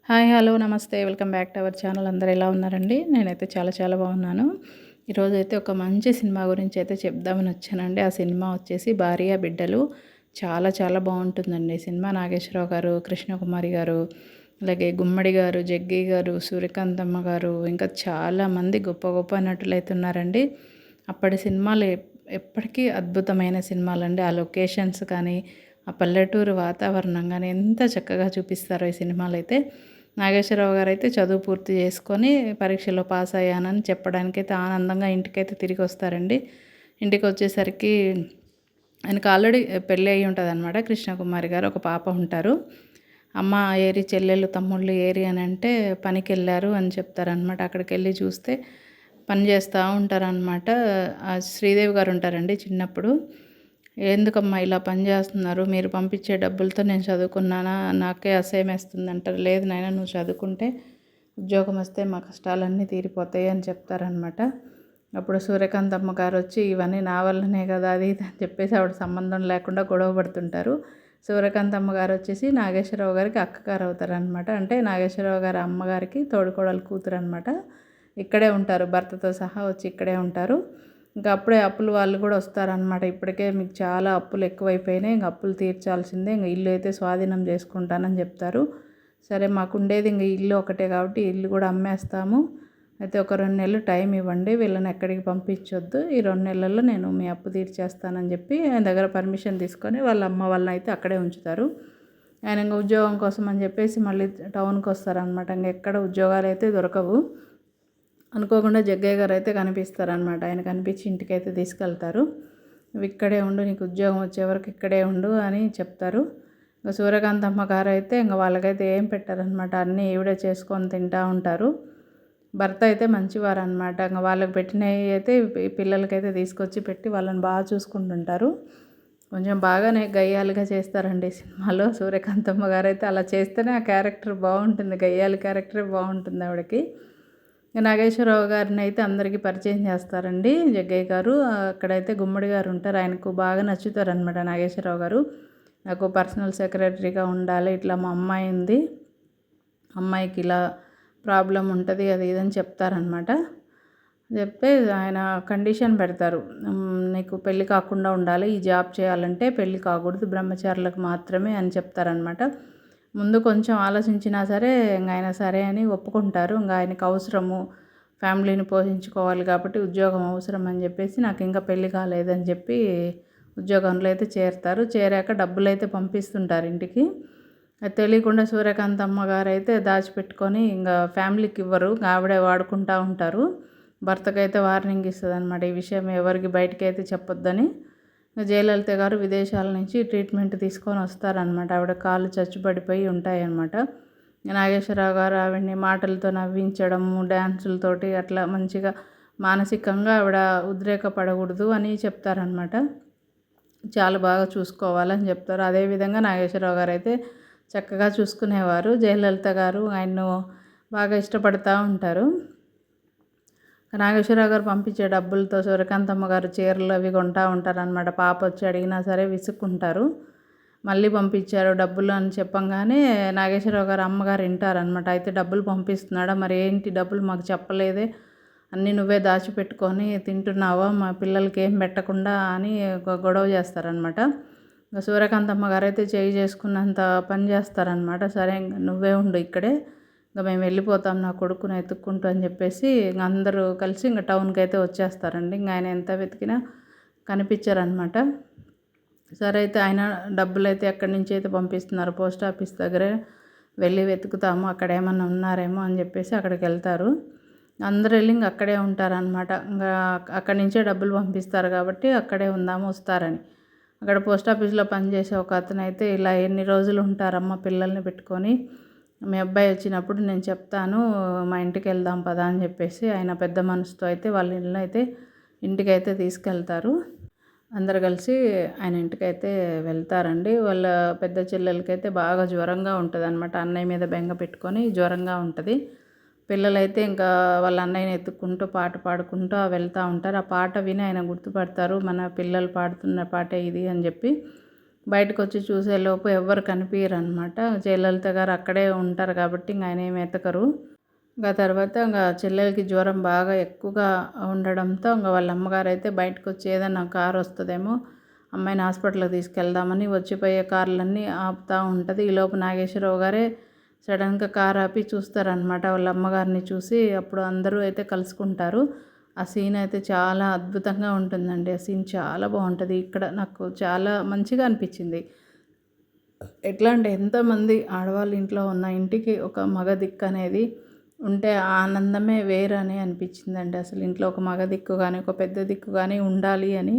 Hi, hello, నమస్తే. Welcome back to our channel. అందరూ ఎలా ఉన్నారండి? నేనైతే చాలా చాలా బాగున్నాను. ఈరోజైతే ఒక మంచి సినిమా గురించి అయితే చెప్దామని వచ్చానండి. ఆ సినిమా వచ్చేసి 'భార్య బిడ్డలు'. చాలా చాలా బాగుంటుందండి సినిమా. నాగేశ్వరరావు గారు, కృష్ణకుమారి గారు, అలాగే గుమ్మడి గారు, జగ్గి గారు, సూర్యకాంతమ్మ గారు, ఇంకా చాలామంది గొప్ప గొప్ప నటులు అయితే ఉన్నారండి. అప్పటి సినిమాలు ఎప్పటికీ అద్భుతమైన సినిమాలండి. ఆ లొకేషన్స్ కానీ, ఆ పల్లెటూరు వాతావరణం కానీ ఎంత చక్కగా చూపిస్తారో ఈ సినిమాలు అయితే. నాగేశ్వరరావు గారైతే చదువు పూర్తి చేసుకొని పరీక్షలో పాస్ అయ్యానని చెప్పడానికైతే ఆనందంగా ఇంటికైతే తిరిగి వస్తారండి. ఇంటికి వచ్చేసరికి ఆయనకు ఆల్రెడీ పెళ్ళి అయ్యి ఉంటుందన్నమాట. కృష్ణకుమారి గారు ఒక పాప ఉంటారు. అమ్మ ఏరి, చెల్లెళ్ళు తమ్ముళ్ళు ఏరి అని అంటే పనికెళ్ళారు అని చెప్తారనమాట. అక్కడికెళ్ళి చూస్తే పని చేస్తూ ఉంటారనమాట. శ్రీదేవి గారు ఉంటారండి చిన్నప్పుడు. ఎందుకమ్మా ఇలా పని చేస్తున్నారు, మీరు పంపించే డబ్బులతో నేను చదువుకున్నానా, నాకే అసహ్యమేస్తుంది అంటారు. లేదు నాయనా, నువ్వు చదువుకుంటే ఉద్యోగం వస్తే మా కష్టాలన్నీ తీరిపోతాయి అని చెప్తారనమాట. అప్పుడు సూర్యకాంతమ్మ గారు వచ్చి ఇవన్నీ నా వల్లనే కదా అది ఇది అని చెప్పేసి ఆవిడ సంబంధం లేకుండా గొడవ పడుతుంటారు. సూర్యకాంతమ్మ గారు వచ్చేసి నాగేశ్వరరావు గారికి అక్కగారు అవుతారనమాట. అంటే నాగేశ్వరరావు గారి అమ్మగారికి తోడుకోడలు కూతురు అనమాట. ఇక్కడే ఉంటారు, భర్తతో సహా వచ్చి ఇక్కడే ఉంటారు. ఇంకా అప్పుడే అప్పులు వాళ్ళు కూడా వస్తారనమాట. ఇప్పటికే మీకు చాలా అప్పులు ఎక్కువైపోయినాయి, ఇంక అప్పులు తీర్చాల్సిందే, ఇంక ఇల్లు అయితే స్వాధీనం చేసుకుంటానని చెప్తారు. సరే, మాకు ఉండేది ఇంక ఇల్లు ఒకటే కాబట్టి ఇల్లు కూడా అమ్మేస్తాము, అయితే ఒక 2 నెలలు టైం ఇవ్వండి, వీళ్ళని ఎక్కడికి పంపించొద్దు, ఈ 2 నెలల్లో నేను మీ అప్పు తీర్చేస్తానని చెప్పి ఆయన దగ్గర పర్మిషన్ తీసుకొని వాళ్ళ అమ్మ వాళ్ళని అయితే అక్కడే ఉంచుతారు. ఆయన ఇంకా ఉద్యోగం కోసం అని చెప్పేసి మళ్ళీ టౌన్కి వస్తారనమాట. ఇంక ఎక్కడ ఉద్యోగాలు అయితే దొరకవు. అనుకోకుండా జగ్గయ్య గారు అయితే కనిపిస్తారనమాట. ఆయన కనిపించి ఇంటికైతే తీసుకెళ్తారు. నువ్వు ఇక్కడే ఉండు, నీకు ఉద్యోగం వచ్చే వరకు ఇక్కడే ఉండు అని చెప్తారు. ఇంకా సూర్యకాంతమ్మ గారు అయితే ఇంకా వాళ్ళకైతే ఏం పెట్టారనమాట. అన్నీ ఈవిడే చేసుకొని తింటూ ఉంటారు. భర్త అయితే మంచివారనమాట. ఇంకా వాళ్ళకి పెట్టినవి అయితే ఈ పిల్లలకైతే తీసుకొచ్చి పెట్టి వాళ్ళని బాగా చూసుకుంటుంటారు. కొంచెం బాగానే గయ్యాలుగా చేస్తారండి సినిమాలో. సూర్యకాంతమ్మ గారు అయితే అలా చేస్తేనే ఆ క్యారెక్టర్ బాగుంటుంది, గయ్యాలి క్యారెక్టరే బాగుంటుంది ఆవిడకి. నాగేశ్వరరావు గారిని అయితే అందరికీ పరిచయం చేస్తారండి జగ్గయ్య గారు. అక్కడైతే గుమ్మడి గారు ఉంటారు, ఆయనకు బాగా నచ్చుతారనమాట నాగేశ్వరరావు గారు. నాకు పర్సనల్ సెక్రటరీగా ఉండాలి, ఇట్లా మా అమ్మాయి ఉంది, అమ్మాయికి ఇలా ప్రాబ్లం ఉంటుంది అది ఇదని చెప్తారనమాట. చెప్తే ఆయన కండిషన్ పెడతారు, నీకు పెళ్ళి కాకుండా ఉండాలి, ఈ జాబ్ చేయాలంటే పెళ్ళి కాకూడదు, బ్రహ్మచారులకు మాత్రమే అని చెప్తారనమాట. ముందు కొంచెం ఆలోచించినా సరే ఇంక ఆయన సరే అని ఒప్పుకుంటారు. ఇంకా ఆయనకు అవసరము, ఫ్యామిలీని పోషించుకోవాలి కాబట్టి ఉద్యోగం అవసరం అని చెప్పేసి నాకు ఇంకా పెళ్ళి కాలేదని చెప్పి ఉద్యోగంలో అయితే చేరుతారు. చేరాక డబ్బులు అయితే పంపిస్తుంటారు ఇంటికి. అది తెలియకుండా సూర్యకాంతమ్మ గారు అయితే దాచిపెట్టుకొని ఇంకా ఫ్యామిలీకి ఇవ్వరు, ఆవిడే వాడుకుంటూ ఉంటారు. భర్తకైతే వార్నింగ్ ఇస్తుంది అనమాట, ఈ విషయం ఎవరికి బయటికి అయితే చెప్పొద్దని. జయలలిత గారు విదేశాల నుంచి ట్రీట్మెంట్ తీసుకొని వస్తారనమాట. ఆవిడ కాళ్ళు చచ్చుబడిపోయి ఉంటాయన్నమాట. నాగేశ్వరరావు గారు ఆవిడని మాటలతో నవ్వించడము, డ్యాన్సులతోటి అట్లా మంచిగా మానసికంగా ఆవిడ ఉద్రేకపడకూడదు అని చెప్తారనమాట. చాలా బాగా చూసుకోవాలని చెప్తారు. అదేవిధంగా నాగేశ్వరరావు గారు అయితే చక్కగా చూసుకునేవారు. జయలలిత గారు ఆయన్ను బాగా ఇష్టపడుతూ ఉంటారు. నాగేశ్వరరావు గారు పంపించే డబ్బులతో సూర్యకాంతమ్మ గారు చీరలు అవి కొంటూ ఉంటారనమాట. పాప వచ్చి అడిగినా సరే విసుక్కుంటారు. మళ్ళీ పంపించారు డబ్బులు అని చెప్పంగానే నాగేశ్వరరావు గారు అమ్మగారు వింటారనమాట. అయితే డబ్బులు పంపిస్తున్నాడా, మరి ఏంటి డబ్బులు మాకు చెప్పలేదే, అన్నీ నువ్వే దాచిపెట్టుకొని తింటున్నావా, మా పిల్లలకి ఏం పెట్టకుండా అని గొడవ చేస్తారనమాట. ఇంకా సూర్యకాంతమ్మ గారు అయితే చేయి చేసుకున్నంత పని చేస్తారనమాట. సరే నువ్వే ఉండు ఇక్కడే, ఇంకా మేము వెళ్ళిపోతాం నా కొడుకుని ఎత్తుక్కుంటూ అని చెప్పేసి ఇంక అందరూ కలిసి ఇంకా టౌన్కి అయితే వచ్చేస్తారండి. ఇంక ఆయన ఎంత వెతికినా కనిపించారనమాట. సరే అయితే ఆయన డబ్బులు అయితే ఎక్కడి నుంచి అయితే పంపిస్తున్నారు, పోస్ట్ ఆఫీస్ దగ్గరే వెళ్ళి వెతుకుతాము, అక్కడ ఏమన్నా ఉన్నారేమో అని చెప్పేసి అక్కడికి వెళ్తారు. అందరూ వెళ్ళి ఇంక అక్కడే ఉంటారనమాట. ఇంకా అక్కడి నుంచే డబ్బులు పంపిస్తారు కాబట్టి అక్కడే ఉందాము వస్తారని. అక్కడ పోస్ట్ ఆఫీస్లో పనిచేసే ఒక అతను అయితే ఇలా ఎన్ని రోజులు ఉంటారమ్మా పిల్లల్ని పెట్టుకొని, మీ అబ్బాయి వచ్చినప్పుడు నేను చెప్తాను, మా ఇంటికి వెళ్దాం పదా అని చెప్పేసి ఆయన పెద్ద మనసుతో అయితే వాళ్ళ ఇల్లు అయితే ఇంటికైతే తీసుకెళ్తారు. అందరు కలిసి ఆయన ఇంటికైతే వెళ్తారండి. వాళ్ళ పెద్ద చెల్లెలకైతే బాగా జ్వరంగా ఉంటుంది అనమాట. అన్నయ్య మీద బెంగ పెట్టుకొని జ్వరంగా ఉంటుంది. పిల్లలైతే ఇంకా వాళ్ళ అన్నయ్యని ఎత్తుక్కుంటూ పాట పాడుకుంటూ వెళ్తూ ఉంటారు. ఆ పాట విని ఆయన గుర్తుపడతారు, మన పిల్లలు పాడుతున్న పాటే ఇది అని చెప్పి. బయటకు వచ్చి చూసేలోపు ఎవ్వరు కనిపించరనమాట. జయలలిత గారు అక్కడే ఉంటారు కాబట్టి ఇంక ఆయన ఏమి ఎతకరు. ఇంకా తర్వాత ఇంకా చెల్లెలకి జ్వరం బాగా ఎక్కువగా ఉండడంతో ఇంకా వాళ్ళ అమ్మగారు అయితే బయటకు వచ్చి ఏదైనా కారు వస్తుందేమో అమ్మాయిని హాస్పిటల్కి తీసుకెళ్దామని వచ్చిపోయే కార్లన్నీ ఆపుతూ ఉంటుంది. ఈలోపు నాగేశ్వరరావు గారే సడన్గా కారు ఆపి చూస్తారనమాట. వాళ్ళ అమ్మగారిని చూసి అప్పుడు అందరూ అయితే కలుసుకుంటారు. ఆ సీన్ అయితే చాలా అద్భుతంగా ఉంటుందండి. ఆ సీన్ చాలా బాగుంటుంది. ఇక్కడ నాకు చాలా మంచిగా అనిపించింది. ఎట్లా అంటే ఎంతమంది ఆడవాళ్ళు ఇంట్లో ఉన్న ఇంటికి ఒక మగ దిక్కు అనేది ఉంటే ఆ ఆనందమే వేరని అనిపించిందండి. అసలు ఇంట్లో ఒక మగ దిక్కు కానీ ఒక పెద్ద దిక్కు కానీ ఉండాలి అని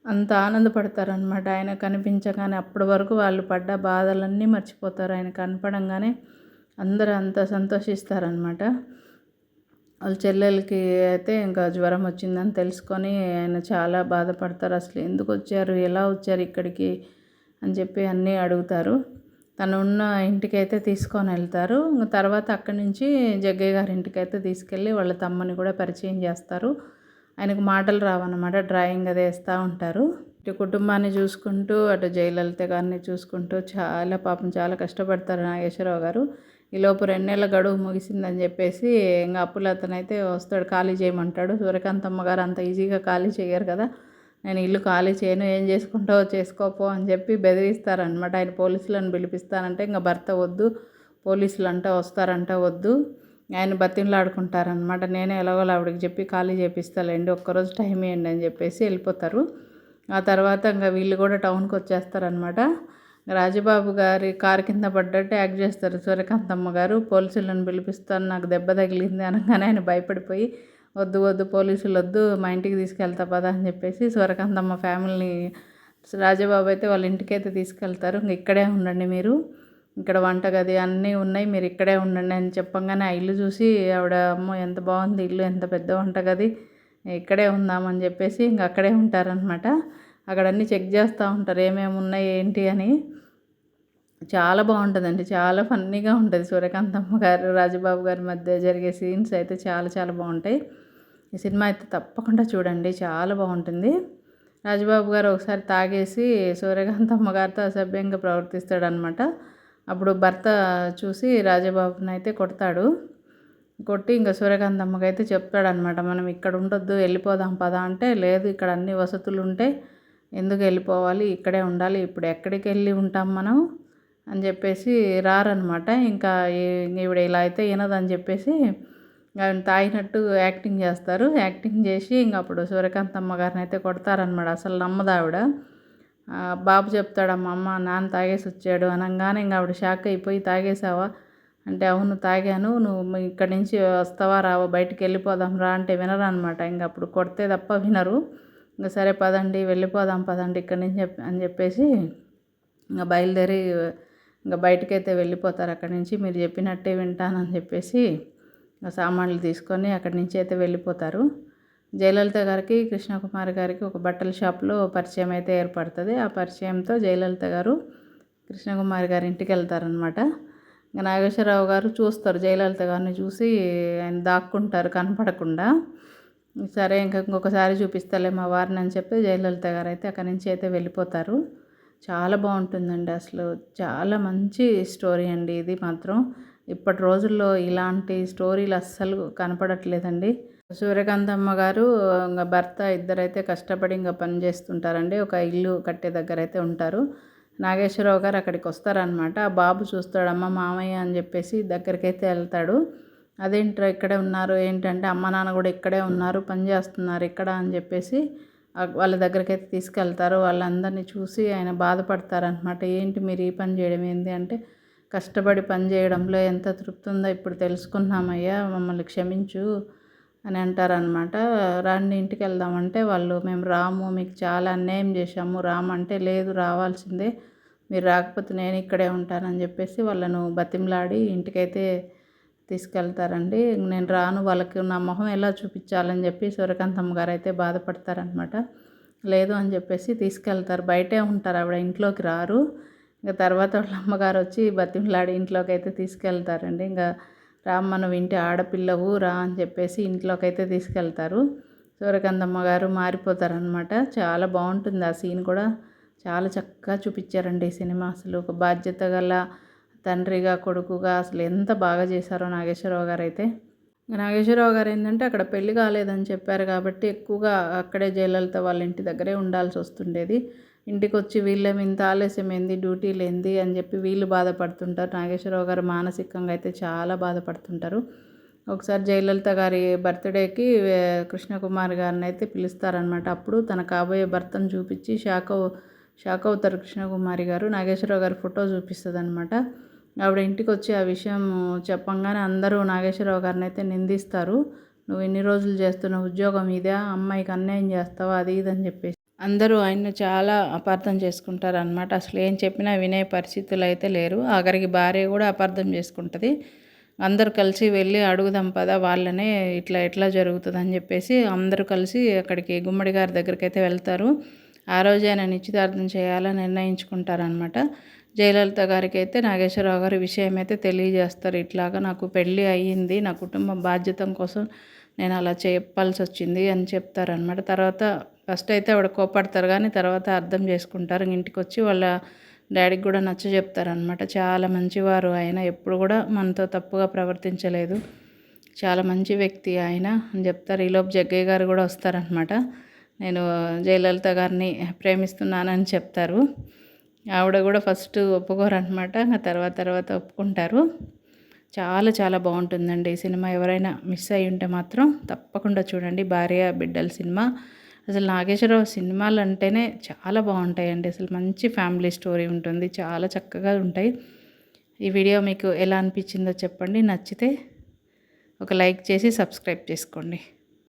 అంత ఆనందపడతారనమాట. ఆయన కనిపించగానే అప్పటి వరకు వాళ్ళు పడ్డ బాధలన్నీ మర్చిపోతారు. ఆయన కనపడంగానే అందరూ అంత సంతోషిస్తారనమాట. వాళ్ళ చెల్లెలకి అయితే ఇంకా జ్వరం వచ్చిందని తెలుసుకొని ఆయన చాలా బాధపడతారు. అసలు ఎందుకు వచ్చారు, ఎలా వచ్చారు ఇక్కడికి అని చెప్పి అన్నీ అడుగుతారు. తను ఉన్న ఇంటికైతే తీసుకొని వెళ్తారు. తర్వాత అక్కడి నుంచి జగ్గయ్య గారి ఇంటికైతే తీసుకెళ్ళి వాళ్ళ తమ్ముని కూడా పరిచయం చేస్తారు. ఆయనకు మాటలు రావన్నమాట. డ్రాయింగ్ అది వేస్తూ ఉంటారు. ఇటు కుటుంబాన్ని చూసుకుంటూ అటు జయలలిత గారిని చూసుకుంటూ చాలా పాపం చాలా కష్టపడతారు నాగేశ్వరరావు గారు. ఈలోపు 2 నెలల గడువు ముగిసిందని చెప్పేసి ఇంకా అప్పులతనైతే వస్తాడు, ఖాళీ చేయమంటాడు. సూర్యకాంతమ్మ గారు అంత ఈజీగా ఖాళీ చేయరు కదా, నేను ఇల్లు ఖాళీ చేయను, ఏం చేసుకుంటావో చేసుకోపో అని చెప్పి బెదిరిస్తారనమాట. ఆయన పోలీసులను పిలిపిస్తానంటే ఇంకా భర్త వద్దు, పోలీసులు అంటే వస్తారంట వద్దు, ఆయన బతిమలాడుకుంటారనమాట. నేనే ఎలాగోలా ఆవిడకి చెప్పి ఖాళీ చేపిస్తాలేండి, ఒక్కరోజు టైం ఇవ్వండి అని చెప్పేసి వెళ్ళిపోతారు. ఆ తర్వాత ఇంకా వీళ్ళు కూడా టౌన్కి వచ్చేస్తారనమాట. రాజబాబు గారి కారు కింద పడ్డట్టు యాక్ట్ చేస్తారు సూర్యకాంతమ్మ గారు. పోలీసులను పిలిపిస్తాను, నాకు దెబ్బ తగిలింది అనగానే ఆయన భయపడిపోయి వద్దు వద్దు పోలీసులు వద్దు, మా ఇంటికి తీసుకెళ్తా పదా అని చెప్పేసి సూర్యకాంతమ్మ ఫ్యామిలీని రాజబాబు అయితే వాళ్ళ ఇంటికైతే తీసుకెళ్తారు. ఇంక ఇక్కడే ఉండండి మీరు, ఇక్కడ వంటగది అన్నీ ఉన్నాయి, మీరు ఇక్కడే ఉండండి అని చెప్పంగానే ఆ ఇల్లు చూసి ఆవిడ అమ్మో ఎంత బాగుంది ఇల్లు, ఎంత పెద్ద వంటగది, ఇక్కడే ఉందామని చెప్పేసి ఇంక అక్కడే ఉంటారనమాట. అక్కడ అన్నీ చెక్ చేస్తూ ఉంటారు ఏమేమి ఉన్నాయి ఏంటి అని. చాలా బాగుంటుందండి, చాలా ఫన్నీగా ఉంటుంది. సూర్యకాంతమ్మ గారు రాజబాబు గారి మధ్య జరిగే సీన్స్ అయితే చాలా చాలా బాగుంటాయి. ఈ సినిమా అయితే తప్పకుండా చూడండి, చాలా బాగుంటుంది. రాజబాబు గారు ఒకసారి తాగేసి సూర్యకాంతమ్మ గారితో అసభ్యంగా ప్రవర్తిస్తాడనమాట. అప్పుడు భర్త చూసి రాజబాబుని అయితే కొడతాడు. కొట్టి ఇంకా సూర్యకాంతమ్మకి అయితే చెప్తాడనమాట, మనం ఇక్కడ ఉండొద్దు వెళ్ళిపోదాం పదా అంటే, లేదు ఇక్కడ అన్ని వసతులు ఉంటే ఎందుకు వెళ్ళిపోవాలి, ఇక్కడే ఉండాలి, ఇప్పుడు ఎక్కడికి వెళ్ళి ఉంటాం మనం అని చెప్పేసి రారనమాట. ఇంకా ఈవిడ ఇలా అయితే వినదని చెప్పేసి ఆయన తాగినట్టు యాక్టింగ్ చేస్తారు. యాక్టింగ్ చేసి ఇంక అప్పుడు సూర్యకాంతమ్మ గారిని అయితే కొడతారనమాట. అసలు నమ్మదు ఆవిడ. బాబు చెప్తాడమ్మ, అమ్మ నాన్న తాగేసి వచ్చాడు అనగానే ఇంక ఆవిడ షాక్ అయిపోయి, తాగేసావా అంటే, అవును తాగాను, నువ్వు ఇక్కడి నుంచి వస్తావా రావా, బయటికి వెళ్ళిపోదాం రా అంటే వినరనమాట. ఇంక అప్పుడు కొడితే తప్ప వినరు. ఇంకా సరే పదండి వెళ్ళిపోదాం పదండి ఇక్కడి నుంచి అని చెప్పేసి ఇంకా బయలుదేరి ఇంకా బయటకైతే వెళ్ళిపోతారు. అక్కడి నుంచి మీరు చెప్పినట్టే వింటానని చెప్పేసి ఇంకా సామాన్లు తీసుకొని అక్కడి నుంచి అయితే వెళ్ళిపోతారు. జయలలిత గారికి కృష్ణకుమారి గారికి ఒక బట్టల షాప్లో పరిచయం అయితే ఏర్పడుతుంది. ఆ పరిచయంతో జయలలిత గారు కృష్ణకుమారి గారి ఇంటికి వెళ్తారనమాట. ఇంకా నాగేశ్వరరావు గారు చూస్తారు, జయలలిత గారిని చూసి ఆయన దాక్కుంటారు కనపడకుండా. సరే ఇంకొకసారి చూపిస్తలే మా వారిని అని చెప్పి జయలలిత గారు అయితే అక్కడి నుంచి అయితే వెళ్ళిపోతారు. చాలా బాగుంటుందండి, అసలు చాలా మంచి స్టోరీ అండి ఇది మాత్రం. ఇప్పటి రోజుల్లో ఇలాంటి స్టోరీలు అస్సలు కనపడట్లేదండి. సూర్యకాంతమ్మ గారు ఇంకా భర్త ఇద్దరైతే కష్టపడి ఇంకా పని చేస్తుంటారండి. ఒక ఇల్లు కట్టే దగ్గర అయితే ఉంటారు. నాగేశ్వరరావు గారు అక్కడికి వస్తారనమాట. ఆ బాబు చూస్తాడమ్మ మామయ్య అని చెప్పేసి దగ్గరికైతే వెళ్తాడు. అదేంట్రా ఇక్కడే ఉన్నారు ఏంటంటే, అమ్మ నాన్న కూడా ఇక్కడే ఉన్నారు, పని చేస్తున్నారు ఇక్కడ అని చెప్పేసి వాళ్ళ దగ్గరికైతే తీసుకెళ్తారు. వాళ్ళందరినీ చూసి ఆయన బాధపడతారనమాట. ఏంటి మీరు ఈ పని చేయడం ఏంటి అంటే, కష్టపడి పని చేయడంలో ఎంత తృప్తి ఉందో ఇప్పుడు తెలుసుకున్నామయ్యా, మమ్మల్ని క్షమించు అని అంటారనమాట. రండి ఇంటికి వెళ్దామంటే వాళ్ళు, మేము రాము, మీకు చాలా అన్యాయం చేశాము, రామంటే, లేదు రావాల్సిందే, మీరు రాకపోతే నేను ఇక్కడే ఉంటానని చెప్పేసి వాళ్ళను బతిమలాడి ఇంటికైతే తీసుకెళ్తారండి. నేను రాను, వాళ్ళకి నా మొహం ఎలా చూపించాలని చెప్పి సూర్యకాంతమ్మ గారు అయితే బాధపడతారనమాట. లేదు అని చెప్పేసి తీసుకెళ్తారు. బయటే ఉంటారు ఆవిడ, ఇంట్లోకి రారు. ఇంకా తర్వాత వాళ్ళ అమ్మగారు వచ్చి బతిమలాడి ఇంట్లోకి అయితే తీసుకెళ్తారండి. ఇంకా రామ్మను ఇంటి ఆడపిల్లవు రా అని చెప్పేసి ఇంట్లోకి అయితే తీసుకెళ్తారు. సూర్యకాంతమ్మ గారు మారిపోతారనమాట. చాలా బాగుంటుంది ఆ సీన్ కూడా, చాలా చక్కగా చూపించారండి ఈ సినిమా. అసలు ఒక బాధ్యత గల తండ్రిగా, కొడుకుగా అసలు ఎంత బాగా చేశారో నాగేశ్వరరావు గారైతే. నాగేశ్వరరావు గారు ఏంటంటే అక్కడ పెళ్లి కాలేదని చెప్పారు కాబట్టి ఎక్కువగా అక్కడే జయలలిత వాళ్ళ ఇంటి దగ్గరే ఉండాల్సి వస్తుండేది. ఇంటికొచ్చి వీళ్ళేమి ఇంత ఆలస్యమైంది, డ్యూటీలేంది అని చెప్పి వీళ్ళు బాధపడుతుంటారు. నాగేశ్వరరావు గారు మానసికంగా అయితే చాలా బాధపడుతుంటారు. ఒకసారి జయలలిత గారి బర్త్డేకి కృష్ణకుమారి గారిని అయితే పిలుస్తారనమాట. అప్పుడు తన కాబోయే భర్తను చూపించి షాక్ అవుతారు కృష్ణకుమారి గారు. నాగేశ్వరరావు గారి ఫోటో చూపిస్తుందనమాట. ఆవిడ ఇంటికి వచ్చి ఆ విషయం చెప్పంగానే అందరూ నాగేశ్వరరావు గారిని అయితే నిందిస్తారు. నువ్వు ఇన్ని రోజులు చేస్తున్న ఉద్యోగం ఇదే, అమ్మాయికి అన్యాయం చేస్తావా, అది ఇది అని చెప్పేసి అందరూ ఆయన్ని చాలా అపార్థం చేసుకుంటారనమాట. అసలు ఏం చెప్పినా వినే పరిస్థితులు అయితే లేరు. ఆఖరికి భార్య కూడా అపార్థం చేసుకుంటుంది. అందరూ కలిసి వెళ్ళి అడుగుదాం పదా వాళ్ళనే, ఇట్లా ఎట్లా జరుగుతుందని చెప్పేసి అందరూ కలిసి అక్కడికి గుమ్మడి గారి దగ్గరికి అయితే వెళ్తారు. ఆ రోజే ఆయన నిశ్చితార్థం చేయాలని నిర్ణయించుకుంటారనమాట. జయలలిత గారికి అయితే నాగేశ్వరరావు గారి విషయం అయితే తెలియజేస్తారు. ఇట్లాగా నాకు పెళ్ళి అయ్యింది, నా కుటుంబ బాధ్యత కోసం నేను అలా చెప్పాల్సి వచ్చింది అని చెప్తారనమాట. తర్వాత ఫస్ట్ అయితే ఆవిడ కోపడతారు, కానీ తర్వాత అర్థం చేసుకుంటారు. ఇంటికి వచ్చి వాళ్ళ డాడీకి కూడా నచ్చ చెప్తారనమాట. చాలా మంచివారు ఆయన, ఎప్పుడు కూడా మనతో తప్పుగా ప్రవర్తించలేదు, చాలా మంచి వ్యక్తి ఆయన అని చెప్తారు. ఈలోపు జగ్గయ్య గారు కూడా వస్తారనమాట. నేను జయలలిత గారిని ప్రేమిస్తున్నానని చెప్తారు. ఆవిడ కూడా ఫస్ట్ ఒప్పుకోరనమాట, తర్వాత ఒప్పుకుంటారు. చాలా చాలా బాగుంటుందండి ఈ సినిమా. ఎవరైనా మిస్ అయ్యి ఉంటే మాత్రం తప్పకుండా చూడండి, భార్య బిడ్డల సినిమా. అసలు నాగేశ్వరరావు సినిమాలు అంటేనే చాలా బాగుంటాయండి. అసలు మంచి ఫ్యామిలీ స్టోరీ ఉంటుంది, చాలా చక్కగా ఉంటాయి. ఈ వీడియో మీకు ఎలా అనిపించిందో చెప్పండి. నచ్చితే ఒక లైక్ చేసి సబ్స్క్రైబ్ చేసుకోండి.